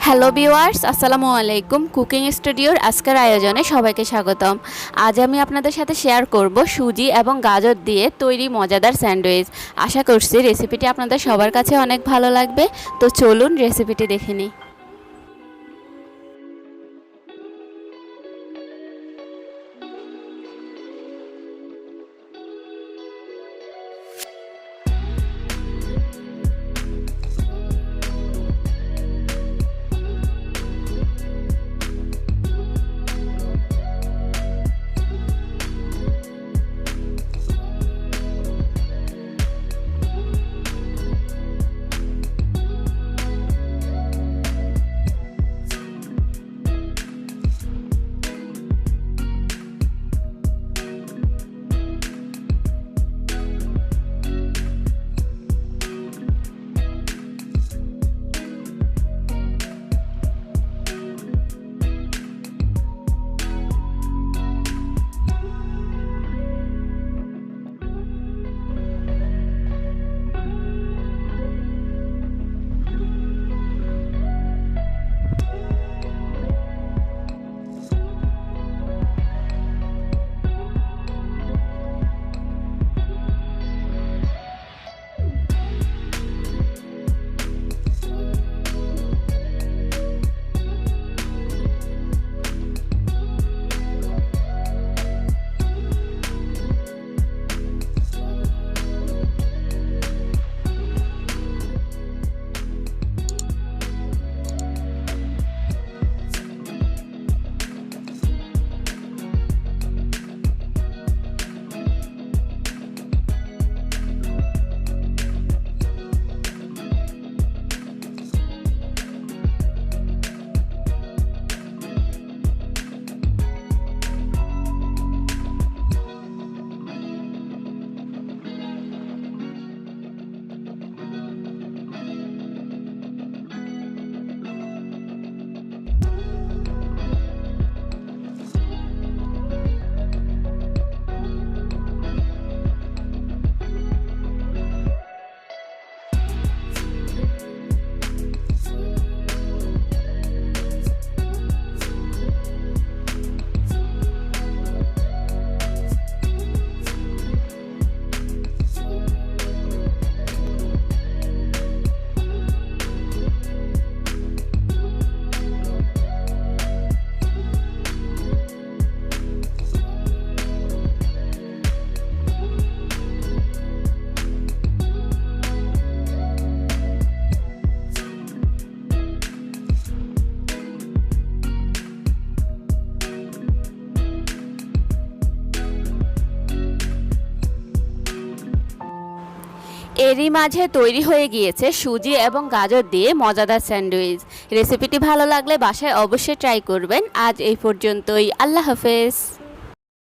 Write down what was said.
Hello viewers, আসসালামু আলাইকুম। Cooking স্টুডিওর আজকের আয়োজনে সবাইকে স্বাগতম। আজ আমি আপনাদের সাথে শেয়ার করব সুজি এবং গাজর দিয়ে তৈরি মজাদার স্যান্ডউইচ। আশা করছি রেসিপিটি আপনাদের সবার কাছে অনেক ভালো লাগবে। তো চলুন রেসিপিটি দেখে নিই। এরই মাঝে তৈরি হয়ে গিয়েছে সুজি এবং গাজর দিয়ে মজাদার স্যান্ডউইচ। রেসিপিটি ভালো লাগলে বাসায় অবশ্যই ট্রাই করবেন। আজ এই পর্যন্তই। আল্লাহ হাফেজ।